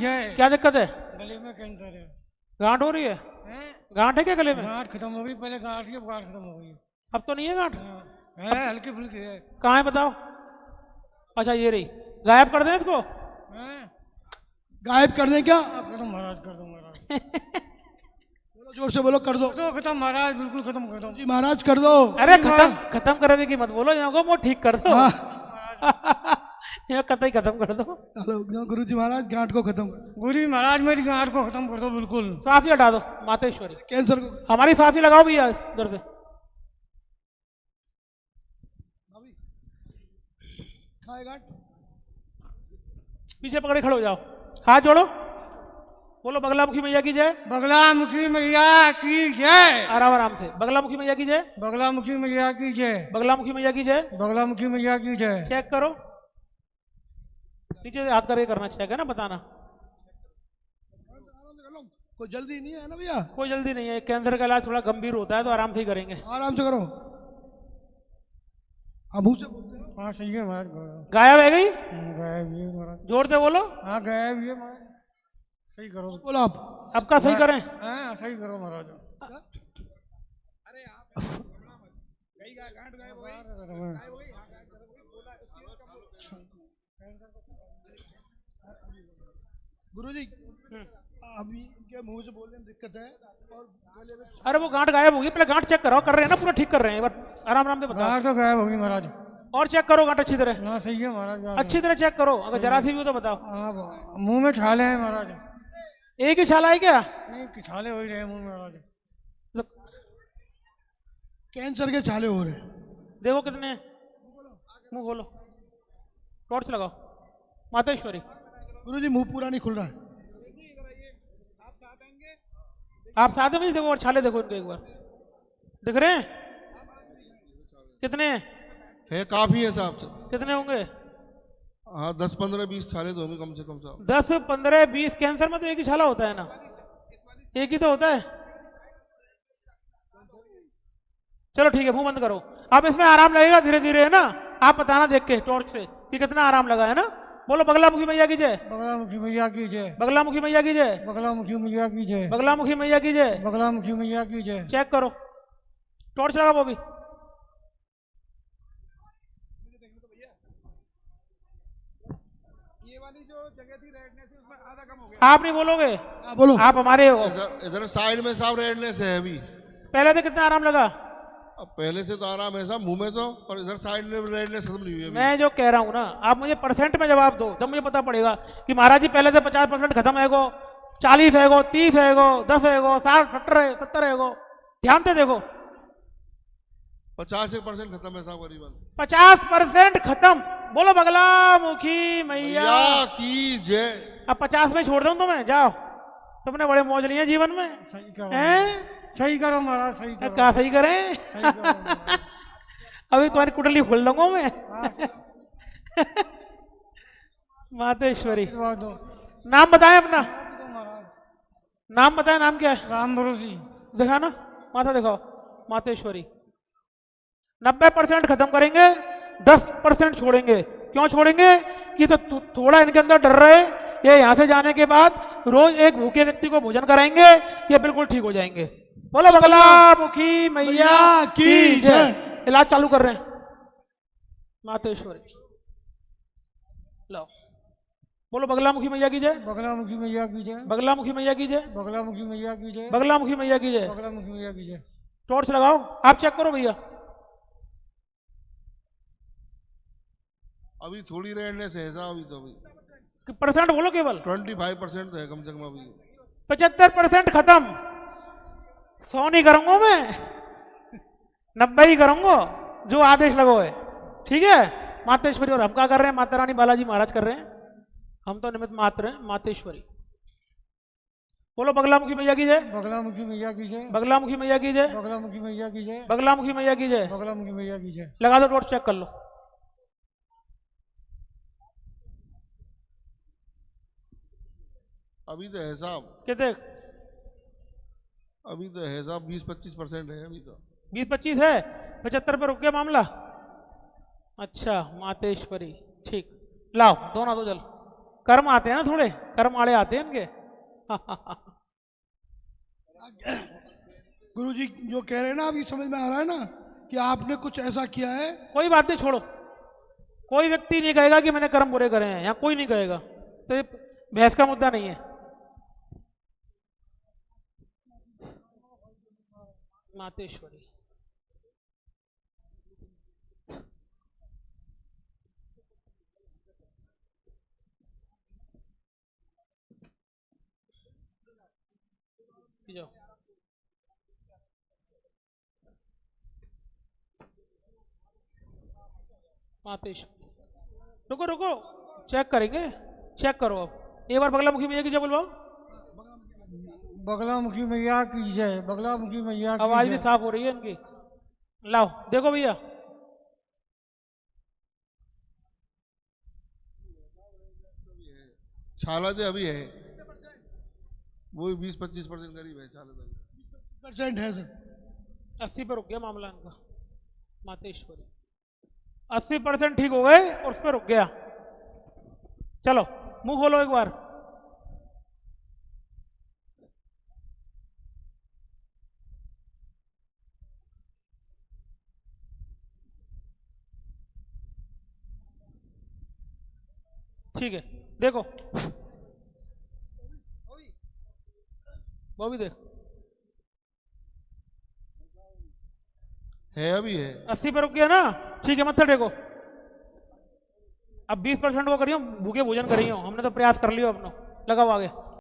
जय। क्या दिक्कत है? गले में कैंसर है। गांठ हो रही है? गांठ है क्या गले में? गांठ खत्म हो गई, पहले गांठ की, अब गांठ खत्म हो गई। अब तो नहीं है गांठ? है, हल्की फुल्की है। कहाँ है बताओ? अच्छा ये रही, गायब कर दें इसको? गायब कर दें क्या? कर दो महाराज, कर दो महाराज। बोलो जोर से बोलो, कर दो। खत्म महाराज, बिल्कुल खत्म कर दो जी महाराज कर दो। अरे खत्म करने की मत बोलो, यहाँ को वो ठीक कर दो। यहाँ कतई खत्म कर दो। हेलो गुरु जी महाराज, गांठ को खत्म। गुरु जी महाराज मेरी गांठ को खत्म कर दो बिल्कुल। साफी हटा दो मातेश्वरी। कैंसर को हमारी साफी लगाओ भैया इधर से। खाए गांठ, पीछे पकड़े खड़े हो जाओ, हाथ जोड़ो, बोलो बगलामुखी मैया की जय। बगलामुखी मैया की जय। आराम आराम से, बगलामुखी मैया की जय। बगलामुखी मैया की जय। बगलामुखी मैया की जय। बगलामुखी मैया की जय। चेक करो, नीचे से हाथ करके करना चेक है ना, बताना। कोई जल्दी नहीं है ना भैया? कोई जल्दी नहीं है, कैंसर का इलाज थोड़ा गंभीर होता है तो आराम से ही करेंगे। आराम से करो, हाँ मुंह से बोलते हो। हाँ सही है महाराज। गायब है गई? गायब भी है महाराज। जोर से बोलो। हाँ गायब भी है महाराज। सही करो, बोलो आप। अब का सही करें? हाँ सही करो महाराज। गुरुजी अभी इनके मुंह से बोलने में दिक्कत है और गले में। अरे वो गांठ गायब होगी, पहले गांठ चेक करो, कर रहे हैं ना पूरा ठीक कर रहे हैं, एक बार आराम आराम से बताओ। गांठ तो गायब होगी महाराज। और चेक करो गांठ अच्छी तरह। हाँ सही है महाराज। अच्छी तरह चेक करो, अगर जरा सी भी हो तो बताओ। मुंह में छाले हैं महाराज। एक ही छाला है क्या? नहीं छाले हो ही रहे मुंह में महाराज। कैंसर के छाले हो रहे हैं। देखो कितने हैं, मुंह खोलो, टॉर्च लगाओ मातेश्वरी। गुरुजी मुंह पूरा नहीं खुल रहा है। आप साथ में देखो और छाले देखो इनके एक बार, दिख रहे हैं? कितने है? काफी है साहब। कितने होंगे? हाँ 10-15-20 छाले तो होंगे कम से कम साहब। 10-15-20? कैंसर में तो एक ही छाला होता है ना, एक ही तो होता है। चलो ठीक है, मुंह बंद करो। अब इसमें आराम लगेगा धीरे धीरे, है ना? आप बताना देख के टॉर्च से कि कितना आराम लगा, है ना? बोलो बगलामुखी मैया की जय। बगलामुखी मैया की जय। बगलामुखी मैया की जय। बगलामुखी मैया की जय। बगलामुखी मैया की जय। बगलामुखी मैया की जय। चेक करो, टॉर्च लगा वो भी। ये वाली जो जगह थी रेडनेस उसमें आधा कम हो गया। आप नहीं बोलोगे? बोलो। आप हमारे हो। इधर साइड में साहब रेडनेस है अभी। पहले तो कितना आराम लगा? अब पहले से तो आराम है साहब मुंह में तो, और इधर साइड में रेडनेस खत्म नहीं हुई अभी। मैं जो कह रहा हूं ना, आप मुझे परसेंट में जवाब दो, जब मुझे पता पड़ेगा कि महाराज जी पहले से 50% खत्म है गो, 40 है गो, 30 है गो, 10 है गो, 60, 70 है गो। ध्यान से देखो, 50% खत्म है साहब करीबन। 50% खत्म। बोलो बगलामुखी मैया की जय। अब 50 में छोड़ दूं तुम्हें, जाओ, तुमने बड़े मौज लिए जीवन में। सही करो, हैं? सही करो महाराज, सही करो। क्या सही करें? सही करो महाराज। अभी तुम्हारी कुंडली खोल दूंगा मैं। मातेश्वरी। नाम बताएं अपना, नाम बताएं, नाम क्या है? राम भरोसी। दिखा ना, माथा दिखाओ। मातेश्वरी। 90% खत्म करेंगे, 10% छोड़ेंगे। क्यों छोड़ेंगे? कि तो थोड़ा इनके अंदर डर रहे, ये यहाँ से जाने के बाद रोज एक भूखे व्यक्ति को भोजन कराएंगे, ये बिल्कुल ठीक हो जाएंगे। बोलो बगलामुखी मैया की जय। इलाज चालू कर रहे हैं मातेश्वरी। लो बोलो बगलामुखी मैया की जय। बगलामुखी मैया की जय। बगलामुखी मैया की जय। बगलामुखी मैया की जय। बगलामुखी मैया की जय। बगलामुखी मैया की जय। टॉर्च लगाओ, आप चेक करो भैया। अभी थोड़ी रेडनेस है साहब, अभी तो अभी परसेंट बोलो केवल। 25% है कम से कम अभी। 75% खत्म। 100 नहीं करूंगा मैं, 90 ही करूंगा, जो आदेश लगो है। ठीक है? मातेश्वरी। और हम क्या कर रहे हैं? माता रानी बालाजी महाराज कर रहे हैं, हम तो निमित्त मात्र हैं। मातेश्वरी। बोलो बगलामुखी मैया की जय। बगलामुखी मैया की जय। बगलामुखी मैया की जय। बगलामुखी मैया की जय। बगलामुखी मैया की जय। बगलामुखी मैया की जय। लगा दो टॉर्च, चेक कर लो। अभी तो है साहब। कितने? अभी तो है साहब 20-25% है अभी तो। 20-25 है, 75 पे रुक गया मामला। अच्छा मातेश्वरी, ठीक। लाओ दोनों दो जल। कर्म आते हैं ना, थोड़े कर्म आड़े आते हैं इनके। गुरुजी जो कह रहे हैं ना, अभी समझ में आ रहा है ना कि आपने कुछ ऐसा किया है। कोई बात नहीं, छोड़ो। कोई व्यक्ति नहीं कहेगा कि मैंने कर्म बुरे करे हैं, यहाँ कोई नहीं कहेगा, तो ये बहस का मुद्दा नहीं है। मातेश्वरी जाओ। मातेश्वरी रुको रुको, चेक करेंगे, चेक करो। अब एक बार बगलामुखी मैया की जय बोलवाओ। बगलामुखी मैया की जय, बगलामुखी मैया की आवाज भी जय। साफ हो रही है इनकी। लाओ देखो भैया, छाला दे अभी है वो 20-25% करीब है छाला दे। % है सर। 80 पे रुक गया मामला इनका। मातेश्वरी 80% ठीक हो गए और उस पर रुक गया। चलो मुंह खोलो एक बार। ठीक है, देखो वो भी देख, है अभी है 80 पे रुक गया ना। ठीक है, मत्था टेको। अब 20% को करियो, भूखे भोजन करियो, हमने तो प्रयास कर लियो अपना। लगाओ आगे।